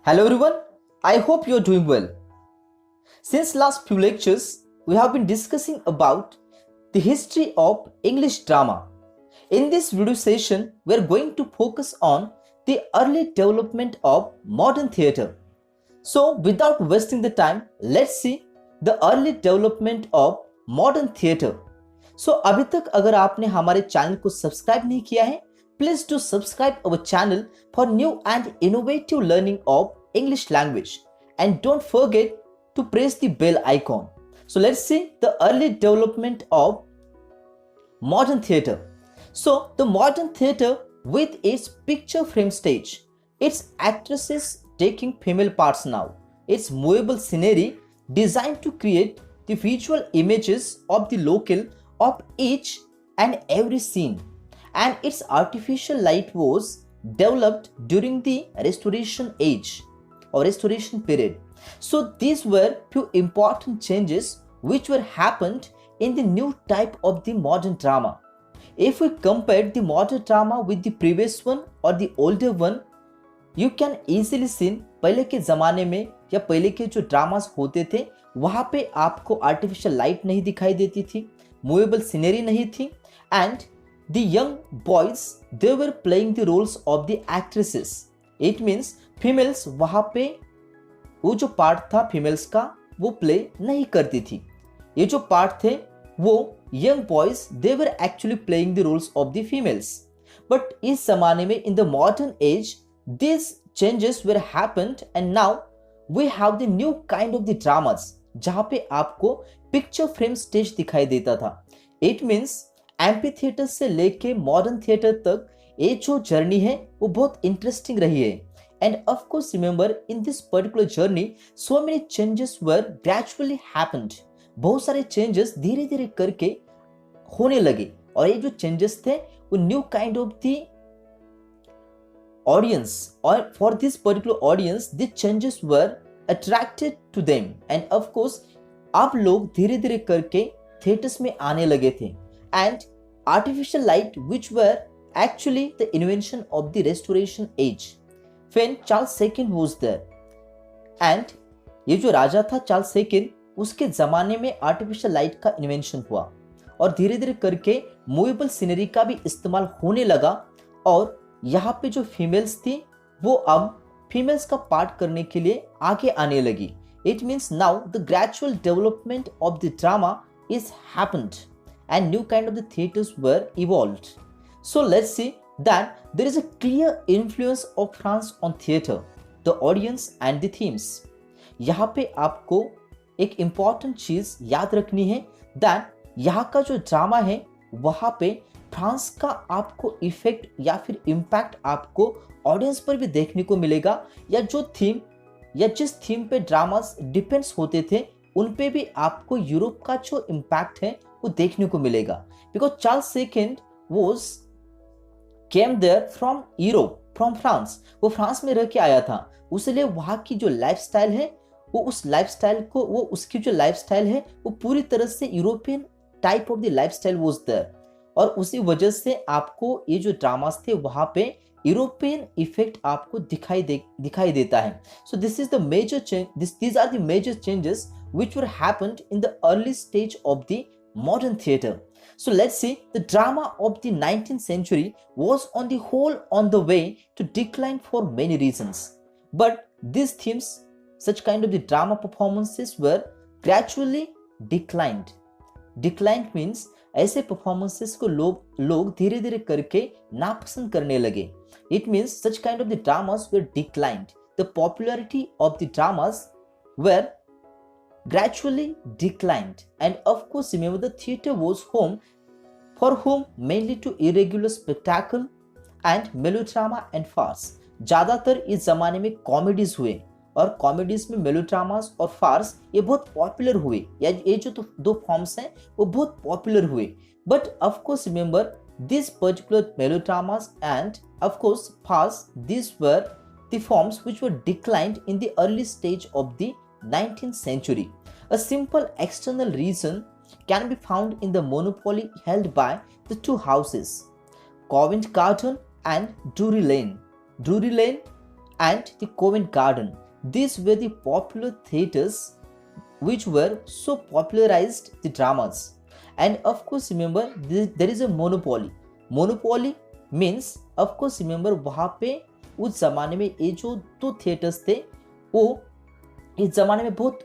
Hello everyone, I hope you're doing well. Since last few lectures, we have been discussing about the history of English drama. In this video session, we are going to focus on the early development of modern theatre. So without wasting the time, let's see the early development of modern theatre. So अभी तक अगर आपने हमारे channel को subscribe नहीं किया है, please do subscribe our channel for new and innovative learning of English language. And don't forget to press the bell icon. So let's see the early development of modern theatre. So the modern theatre with its picture frame stage, its actresses taking female parts now, its movable scenery designed to create the visual images of the local of each and every scene, and its artificial light was developed during the Restoration Age or Restoration period. So these were few important changes which were happened in the new type of the modern drama. If we compare the modern drama with the previous one or the older one, you can easily see पहले के ज़माने में या पहले के जो dramas होते थे वहाँ पे आपको आर्टिफिशियल लाइट नहीं दिखाई देती थी, मूवेबल सीनरी नहीं थी, and the young boys they were playing the roles of the actresses. It means females वहाँ पे वो जो पार्ट था फीमेल्स का वो प्ले नहीं करती थी. ये जो पार्ट थे वो young boys they were actually playing the roles of the females. But इस ज़माने में in the modern age these changes were happened and now we have the new kind of the dramas जहाँ पे आपको picture frame stage दिखाई देता था. It means amphi theatre से लेके मॉडर्न थिएटर तक ये जो जर्नी है वो बहुत इंटरेस्टिंग रही है. And of course remember in this particular journey so many changes were gradually happened. बहुत सारे चेंजेस धीरे धीरे करके होने लगे और ये जो चेंजेस थे वो new kind of the audience और for this particular audience the changes were attracted to them. And of course आप लोग धीरे धीरे करके थिएटर्स में आने लगे थे. And artificial light which were actually the invention of the Restoration Age when Charles II was there. And ये जो राजा था चार्ल्स II उसके ज़माने में आर्टिफिशियल लाइट का इन्वेंशन हुआ और धीरे धीरे करके मूवेबल सीनरी का भी इस्तेमाल होने लगा और यहाँ पे जो फीमेल्स थी वो अब फीमेल्स का पार्ट करने के लिए आगे आने लगी. It means now the gradual development of the drama is happened and new kind of the theaters were evolved. So let's see that there is a clear influence of France on theater, the audience and the themes. यहाँ पे आपको एक important चीज याद रखनी है that यहाँ का जो ड्रामा है वहाँ पे फ्रांस का आपको इफेक्ट या फिर इम्पैक्ट आपको ऑडियंस पर भी देखने को मिलेगा, या जो थीम या जिस थीम पे ड्रामास डिपेंड्स होते थे उन पे भी आपको यूरोप का जो इम्पैक्ट है वो देखने को मिलेगा. Because Charles II was came there from Europe from France. वो फ्रांस में रह के आया था, उसलिए वहाँ की जो लाइफस्टाइल है वो उस लाइफस्टाइल को वो उसकी जो लाइफस्टाइल है वो पूरी तरह से European type of the lifestyle was there. और उसी वजह से आपको ये जो ड्रामास थे वहाँ पे यूरोपियन इफेक्ट आपको दिखाई देता है. So this is the major change, these are the major changes which were happened in the early stage of the modern theatre. So let's see, the drama of the 19th century was on the whole on the way to decline for many reasons. But these themes, such kind of the drama performances were gradually declined. Declined means ऐसे performances को लोग धीरे धीरे करके नापसंद करने लगे. It means such kind of the dramas were declined. The popularity of the dramas were gradually declined. And of course remember the theatre was home for whom mainly to irregular spectacle and melodrama and farce. ज़्यादातर इस ज़माने में comedies हुए और comedies में मेलोड्रामास और फार्स ये बहुत पॉपुलर हुए, या ये जो दो फॉर्म्स हैं वो बहुत पॉपुलर हुए. But of course remember this particular melodramas and of course farce, this were the forms which were declined in the early stage of the 19th century. A simple external reason can be found in the monopoly held by the two houses, Covent Garden and Drury Lane. Drury Lane and the Covent Garden. These were the popular theaters which were so popularized the dramas. And of course remember there is a monopoly. Monopoly means of course remember वहाँ पे उस जमाने में ये जो दो theatres थे वो इस जमाने में बहुत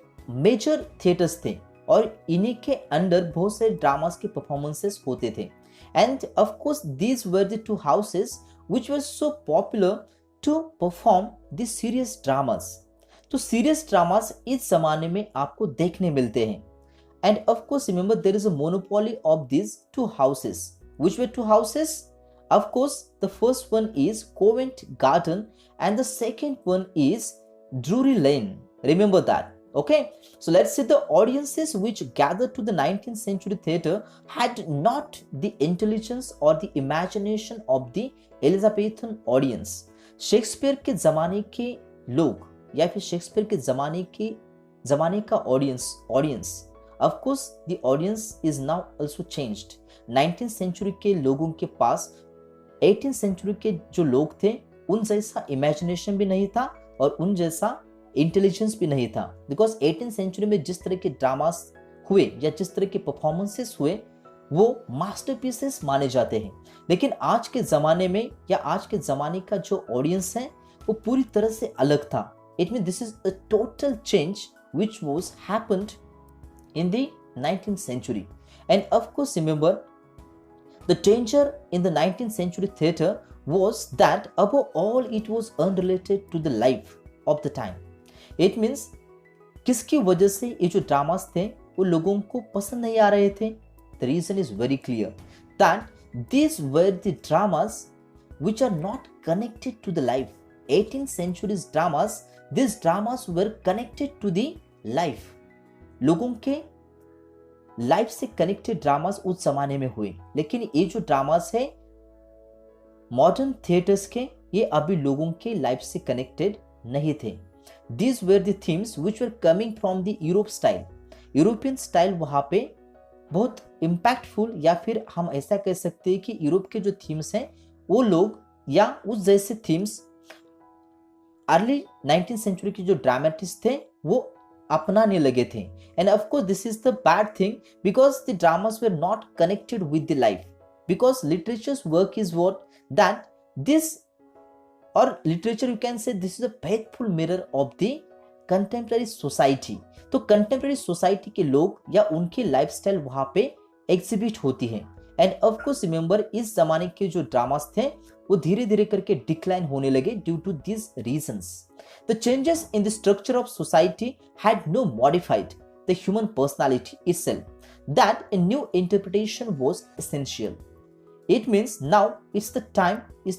मेजर थिएटर्स थे और इन्हीं के अंदर बहुत सारे ड्रामास के परफॉर्मेंसेस होते थे. And of course these were the two houses which were so popular to perform the serious dramas. तो सीरियस ड्रामास इस जमाने में आपको देखने मिलते हैं. And of course remember there is a monopoly of this two houses. Which were two houses? Of course the first one is Covent Garden and the second one is Drury Lane. Remember that. Okay, so let's say the audiences which gathered to the 19th century theater had not the intelligence or the imagination of the Elizabethan audience. Shakespeare के जमाने के लोग या फिर Shakespeare के जमाने का audience of course the audience is now also changed. 19th century के लोगों के पास 18th century के जो लोग थे उन जैसा इमेजिनेशन भी नहीं था और उन जैसा इंटेलिजेंस भी नहीं था. बिकॉज 18th सेंचुरी में जिस तरह के ड्रामास हुए या जिस तरह के परफॉर्मेंसेस हुए वो मास्टरपीसेस माने जाते हैं. लेकिन आज के ज़माने में या आज के ज़माने का जो ऑडियंस है वो पूरी तरह से अलग था. It mean this is a total change which was happened in the 19th century. And of course remember the danger in the 19th century theatre was that above all it was unrelated to the life of the time. It means किसकी वजह से ये जो dramas थे वो लोगों को पसंद नहीं आ रहे थे? The reason is very clear that this were the dramas which are not connected to the life. 18th century's dramas, these dramas were connected to the life. लोगों के लाइफ से कनेक्टेड ड्रामास उस जमाने में हुए. लेकिन ये जो ड्रामास है मॉडर्न थिएटर्स के ये अभी लोगों के लाइफ से कनेक्टेड नहीं थे. These were the themes which were coming from the Europe style. European style वहाँ पे बहुत इम्पैक्टफुल या फिर हम ऐसा कह सकते हैं कि यूरोप के जो थीम्स हैं वो लोग या उस जैसे थीम्स अर्ली 19th सेंचुरी के जो ड्रामेटिस्ट थे वो अपनाने लगे थे. And of course this is the bad thing because the dramas were not connected with the life. Because literature's work is what that this और literature you can say this is a faithful mirror of the contemporary society. तो contemporary society के लोग या उनकी lifestyle वहां पे exhibit होती है. एंड ऑफ कोर्स रिमेंबर इस जमाने के जो ड्रामास थे वो धीरे धीरे करके डिक्लाइन होने लगे due to this reasons. The changes in the structure of society had no modified the human personality itself, that a new interpretation was essential. It means now it's the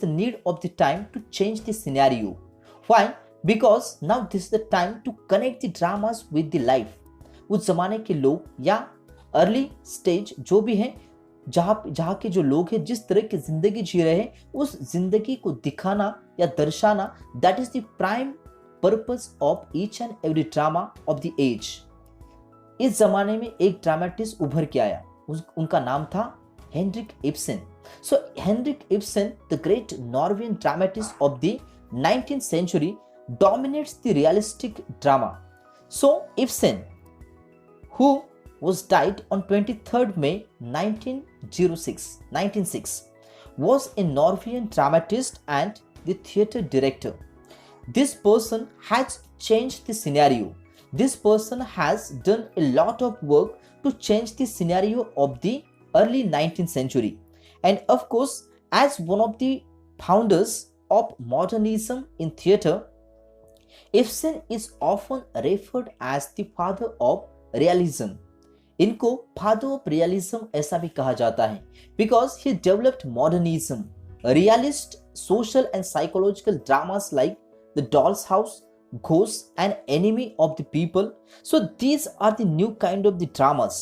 need of the time to change the scenario. Why? Because now this is the time to connect the dramas with the life. उस जमाने के लोग या early stage जो भी हैं जहाँ के जो लोग हैं जिस तरह की जिंदगी जी रहे हैं उस जिंदगी को दिखाना या दर्शाना that is the prime purpose of each and every drama of the age. इस जमाने में एक ड्रामेटिस्ट उभर के आया. उनका नाम था Henrik Ibsen. So Henrik Ibsen, the great Norwegian dramatist of the 19th century, dominates the realistic drama. So Ibsen, who was died on 23rd May 1906, was a Norwegian dramatist and the theatre director. This person has changed the scenario. This person has done a lot of work to change the scenario of the early 19th century. And of course, as one of the founders of modernism in theatre, Ibsen is often referred as the father of realism. इनको father of realism ऐसा भी कहा जाता है because he developed modernism, realist social and psychological dramas like The Doll's House, Ghost and Enemy of the People. So these are the new kind of the dramas.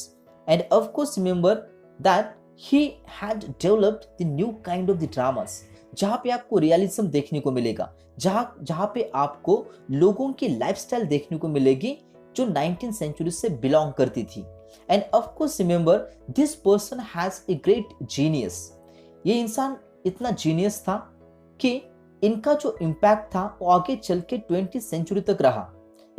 And of course remember that he had developed the new kind of the dramas जहाँ पे आपको realism देखने को मिलेगा, जहाँ पे आपको लोगों की लाइफस्टाइल देखने को मिलेगी जो 19th सेंचुरी से बिलोंग करती थी. And of course remember this person has a great genius. ये इंसान इतना जीनियस था कि इनका जो इम्पैक्ट था वो आगे चल के 20th सेंचुरी तक रहा.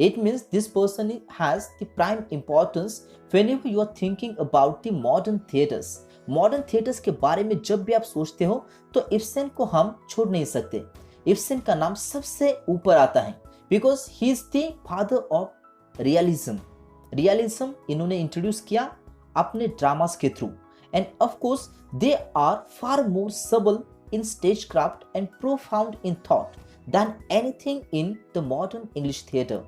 It means this person has the prime importance whenever you are thinking about the modern theaters. Modern theatres के बारे में जब भी आप सोचते हो तो इब्सन को हम छोड़ नहीं सकते. इब्सन का नाम सबसे ऊपर आता है because he is the father of realism. Realism इन्होंने इंट्रोड्यूस किया अपने ड्रामास के through. And of course they are far more subtle in stage craft and profound in thought than anything in the modern English theatre.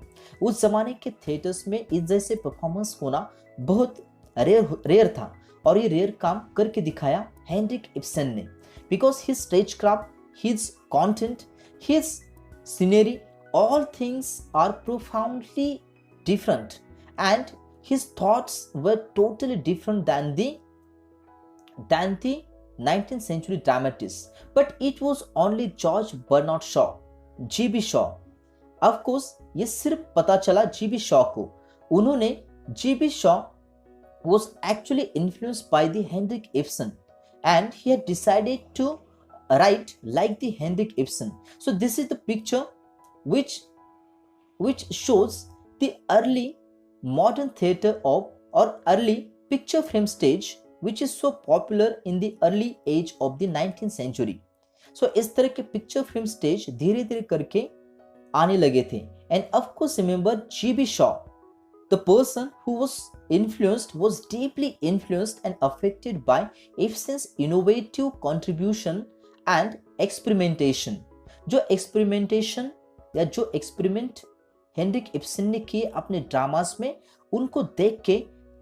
उस जमाने के theatres में इस जैसे परफॉर्मेंस होना बहुत रेयर था और ये रेयर काम करके दिखाया हेनरिक इब्सन ने. Because his stage craft, his content, his scenery, all things are profoundly different and his thoughts were totally different than the 19th century dramatists. But it was only George Bernard Shaw, G.B. Shaw. Of course ये सिर्फ पता चला G.B. Shaw को. उन्होंने G.B. Shaw was actually influenced by the Henrik Ibsen and he had decided to write like the Henrik Ibsen. So this is the picture which shows the early modern theatre of or early picture frame stage which is so popular in the early age of the 19th century. So इस तरह के picture frame stage धीरे धीरे करके आने लगे थे. And of course remember G.B. Shaw, the person who was deeply influenced and affected by Ibsen's innovative contribution and experimentation. जो experimentation या जो experiment हेनरिक इब्सन ने किए अपने ड्रामास में, उनको देख के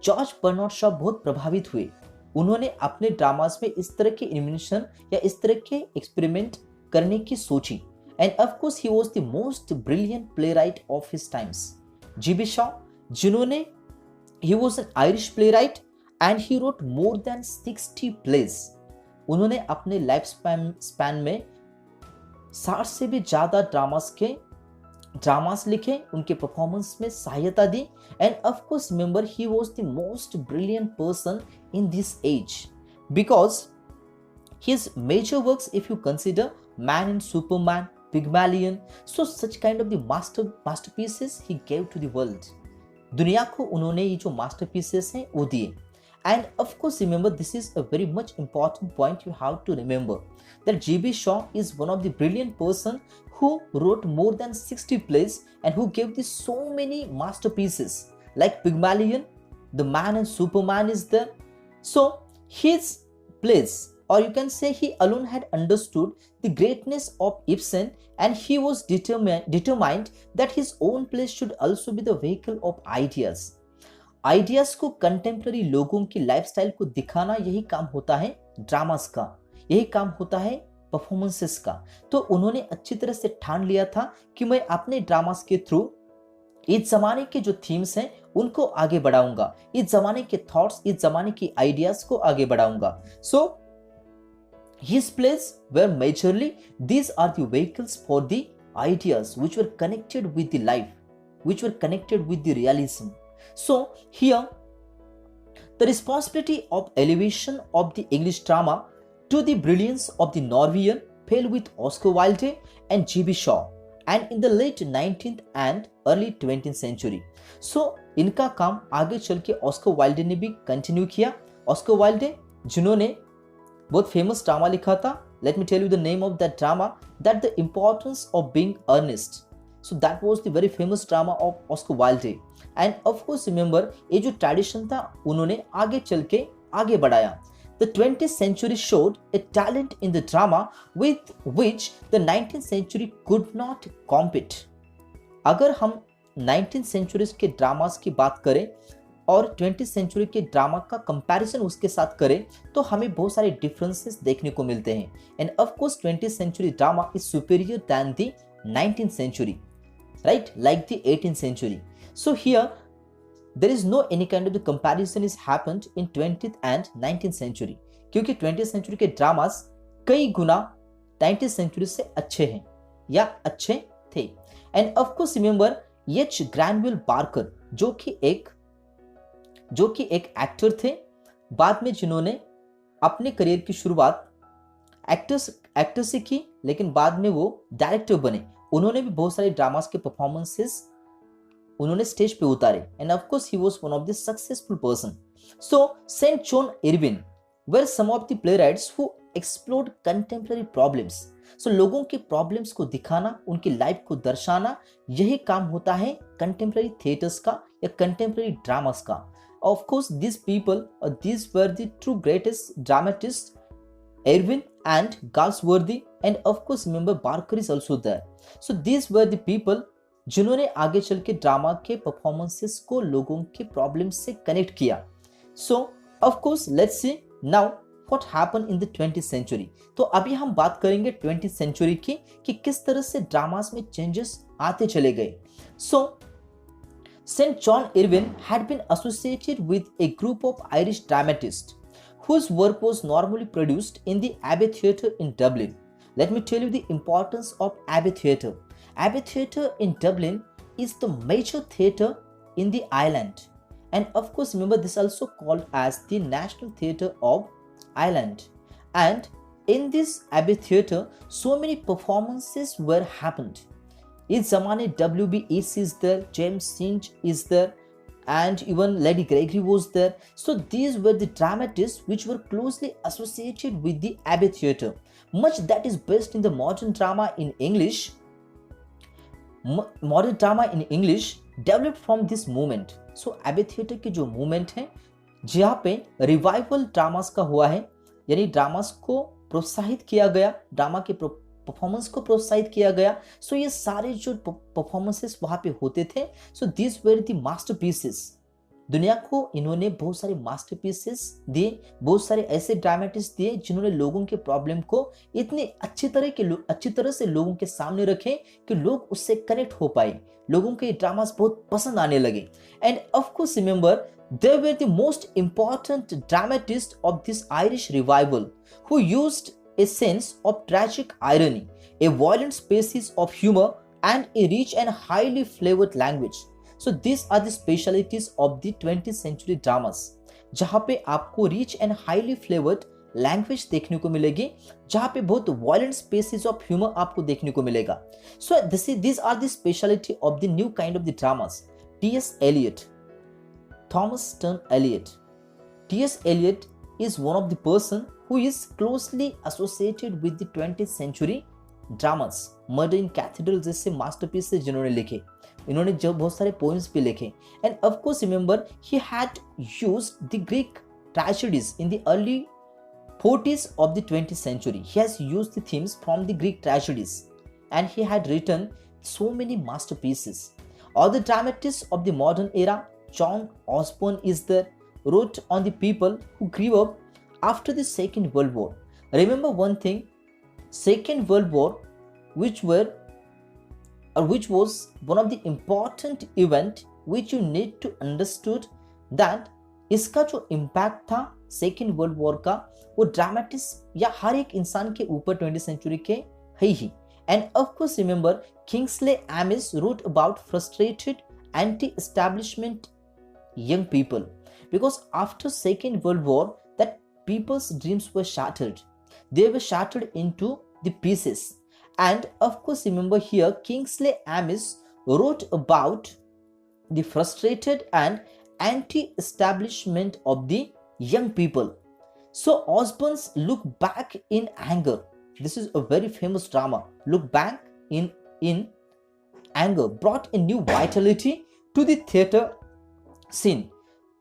जॉर्ज बर्नार्ड शॉ बहुत प्रभावित हुए. उन्होंने अपने ड्रामास में इस तरह के इन्वेंशन या इस तरह के एक्सपेरिमेंट करने की सोची. And of course he was the most brilliant playwright of his times. G.B. Shaw, जिन्होंने he was an Irish playwright and he wrote more than 60 plays. उन्होंने अपने लाइफ स्पैन में 60 से भी ज्यादा ड्रामास लिखे, उनके परफॉर्मेंस में सहायता दी. And of course remember he was the most brilliant person in this age because his major works, if you consider Man and Superman, Pygmalion, so such kind of the masterpieces he gave to the world. दुनिया को उन्होंने ये जो masterpieces हैं वो दिए. And of course remember, this is a very much important point you have to remember, that G.B. Shaw is one of the brilliant person who wrote more than 60 plays and who gave this so many masterpieces like Pygmalion, the Man and Superman is there. So his plays, or you can say he alone had understood the greatness of Ibsen, and he was determined that his own plays should also be the vehicle of ideas. Ideas को contemporary लोगों की lifestyle को दिखाना, यही काम होता है dramas का, यही काम होता है परफॉर्मेंसेस का. तो उन्होंने अच्छी तरह से ठान लिया था कि मैं अपने ड्रामास के थ्रू इस जमाने के जो थीम्स हैं उनको आगे बढ़ाऊंगा, इस जमाने के थॉट्स, इस जमाने की आइडियाज को आगे बढ़ाऊंगा. सो his plays were majorly, these are the vehicles for the ideas which were connected with the life, which were connected with the realism. So here the responsibility of elevation of the English drama to the brilliance of the Norwegian fell with Oscar Wilde and G.B. Shaw, and in the late 19th and early 20th century. So इनका काम आगे चल के Oscar वाइल्डे ने भी continue किया. Oscar वाइल्डे जिन्होंने बहुत फेमस ड्रामा लिखा था, let me tell you the name of that drama, that the importance of being earnest. So that was the very famous drama of Oscar Wilde. And of course remember, ये जो tradition था उन्होंने आगे चल के आगे बढ़ाया. The 20th century showed a talent in the drama with which the 19th century could not compete. अगर हम 19th century के ड्रामास की बात करें और 20th century के ड्रामा का कंपैरिजन उसके साथ करें तो हमें बहुत सारे डिफरेंसेस देखने को मिलते हैं. And of course 20th century drama is superior then the 19th century, right, like the 18th century. So here there is no any kind of the comparison is happened in 20th and 19th century, क्योंकि 20th century के dramas कई गुना 19th century से अच्छे हैं या अच्छे थे. And of course remember H Granville Barker जो कि एक एक्टर थे, बाद में जिन्होंने अपने करियर की शुरुआत एक्टर से की लेकिन बाद में वो डायरेक्टर बने। उन्होंने भी बहुत सारे ड्रामास के परफॉर्मेंसेस उन्होंने स्टेज पे उतारे and of course he was one of the successful person. So Saint John Ervine were some of the playwrights who explored contemporary problems. So लोगों के प्रॉब्लम्स को दिखाना, उनकी लाइफ को दर्शाना, यही काम होता है कंटेम्पररी थिएटर्स का या कंटेम्पररी ड्रामास का। ऑफ कोर्स दिस पीपल और this were the true greatest dramatist Erwin and Galsworthy, and of course remember Barker is also there. So these were the people जिन्होंने आगे चल के ड्रामा के performances को लोगों के प्रॉब्लम से कनेक्ट किया। So of course let's see now what happened in the 20th century. तो अभी हम बात करेंगे 20th century की कि किस तरह से ड्रामास में चेंजेस आते चले गए। So St. John Irwin had been associated with a group of Irish dramatists whose work was normally produced in the Abbey Theatre in Dublin. Let me tell you the importance of Abbey Theatre. Abbey Theatre in Dublin is the major theatre in the island. And of course, remember this is also called as the National Theatre of Ireland. And in this Abbey Theatre, so many performances were happened. इस ज़माने W.B. Yeats is there, James Synge is there, and even Lady Gregory was there. So these were the dramatists which were closely associated with the Abbey Theatre. Much that is based in the modern drama in English. Modern drama in English developed from this movement. So Abbey Theatre की जो movement है जहाँ पे revival dramas का हुआ है, यानी dramas को प्रोत्साहित किया गया, ड्रामा के परफॉर्मेंस को प्रोत्साहित किया गया। सो ये सारे जो परफॉर्मेंसेस वहां पे होते थे, so this where the masterpieces. दुनिया को इन्होंने बहुत सारे मास्टरपीसेस दिए, बहुत सारे ऐसे ड्रामेटिस्ट दिए जिन्होंने लोगों के प्रॉब्लम को इतने अच्छी तरह से लोगों के सामने रखे कि लोग उससे कनेक्ट हो पाए, लोगों के ड्रामास बहुत पसंद आने लगे। And of course remember they were the most important dramatists of this Irish revival who used a sense of tragic irony, a violent species of humor, and a rich and highly flavored language. So these are the specialities of the 20th century dramas, जहाँ पे आपको rich and highly flavored language देखने को मिलेगी, जहाँ पे बहुत violent species of humor आपको देखने को मिलेगा। So these are the speciality of the new kind of the dramas. T.S. Eliot, Thomas Sterne Eliot. T.S. Eliot is one of the person who is closely associated with the 20th century dramas. Murder in Cathedral जैसे masterpiece से जिन्होंने लिखे, इन्होंने जो बहुत सारे poems भी लिखे। And of course remember he had used the Greek tragedies in the early 40s of the 20th century. He has used the themes from the Greek tragedies and he had written so many masterpieces. Other dramatists of the modern era, John Osborne is there, wrote on the people who grew up after the Second World War. Remember one thing, Second World War, which was one of the important event which you need to understood that इसका जो impact था Second World War का, वो dramatist या हर एक इंसान के ऊपर 20th century के है ही। And of course remember Kingsley Amis wrote about frustrated anti-establishment young people, because after Second World War that people's dreams were shattered, they were shattered into the pieces. And of course remember here Kingsley Amis wrote about the frustrated and anti-establishment of the young people. So Osborne's Look Back in Anger, this is a very famous drama, Look Back in Anger, brought a new vitality to the theatre scene.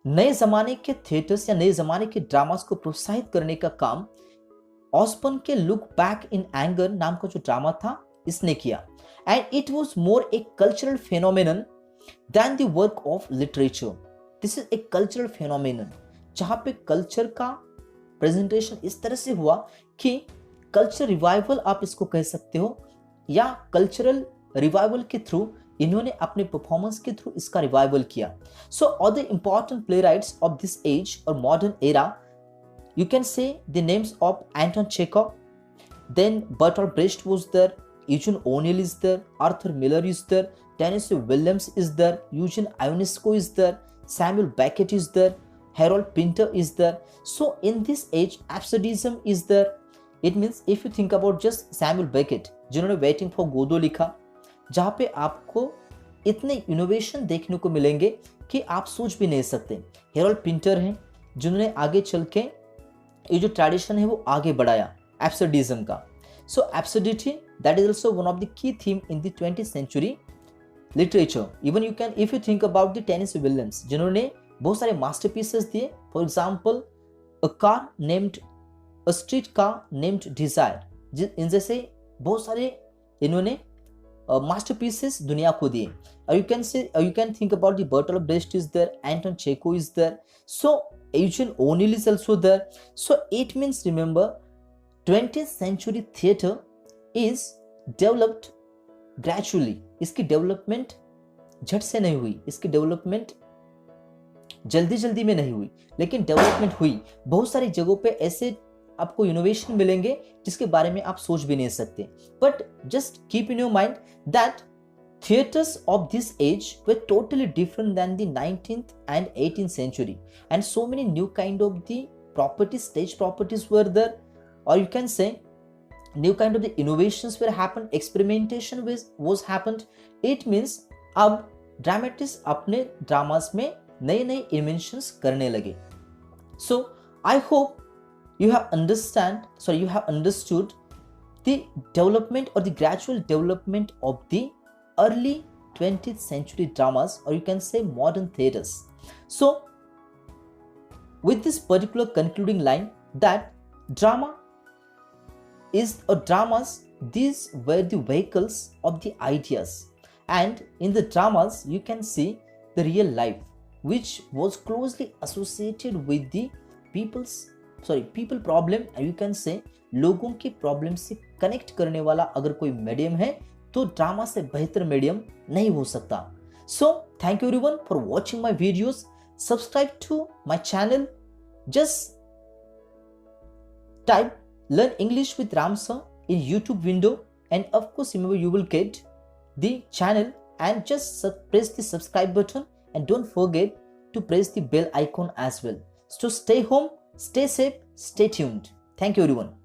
नए जमाने के theatres या नए जमाने के dramas को प्रोत्साहित करने का काम ऑस्बर्न के लुक बैक इन एंगर नाम का जो ड्रामा था इसने किया। And it was more a cultural phenomenon than the work of literature. This is a cultural phenomenon जहां पे कल्चर का प्रेजेंटेशन इस तरह से हुआ कि कल्चर रिवाइवल आप इसको कह सकते हो, या कल्चरल रिवाइवल के थ्रू इन्होंने अपने परफॉर्मेंस के थ्रू इसका रिवाइवल किया। So other important playwrights of this age और modern era, you can say the names of Anton Chekhov, then Bertolt Brecht was there, Eugene O'Neill is there, Arthur Miller is there, Tennessee Williams is there, Eugene Ionesco is there, Samuel Beckett is there, Harold Pinter is there. So in this age absurdism is there, it means if you think about just Samuel Beckett जिन्होंने waiting for गोदो लिखा, जहाँ पे आपको इतने innovation देखने को मिलेंगे कि आप सोच भी नहीं सकते। हेरोल्ड पिंटर हैं जिन्होंने आगे चल के ये जो ट्रेडिशन है वो आगे बढ़ाया एब्सर्डिज्म का। So absurdity that is also one of the key theme in the 20th century literature. Even you can if you think about the Tennessee Williams जिन्होंने बहुत सारे मास्टरपीसेस दिए। For example a car named a streetcar named Desire, इन जैसे बहुत सारे इन्होंने masterpieces दुनिया को दिए। You can say you can think about the Bertolt Brecht is there, Anton Chekhov is there, so Eugene O'Neill is also there. So it means remember 20th century theater is developed gradually. इसकी development झट से नहीं हुई, इसकी development जल्दी जल्दी में नहीं हुई, लेकिन डेवलपमेंट हुई। बहुत सारी जगहों पे ऐसे आपको इनोवेशन मिलेंगे जिसके बारे में आप सोच भी नहीं सकते। But just keep in your mind that theaters of this age were totally different than the 19th and 18th century, and so many new kind of the properties, stage properties were there, or you can say new kind of the innovations were happened, experimentation was happened. It means अब dramatists अपने dramas में नए नए inventions करने लगे। So I hope you have understood the development or the gradual development of the early 20th century dramas, or you can say modern theaters. So with this particular concluding line that dramas, these were the vehicles of the ideas, and in the dramas you can see the real life which was closely associated with the people problem, and you can say लोगों की problem से connect करने वाला अगर कोई medium है तो drama से बेहतर मीडियम नहीं हो सकता। So thank you everyone for watching my videos. Subscribe to my channel, just type learn English with Ram sir in YouTube window, and of course remember you will get the channel, and just press the subscribe button and don't forget to press the bell icon as well. So stay home, stay safe, stay tuned. Thank you everyone.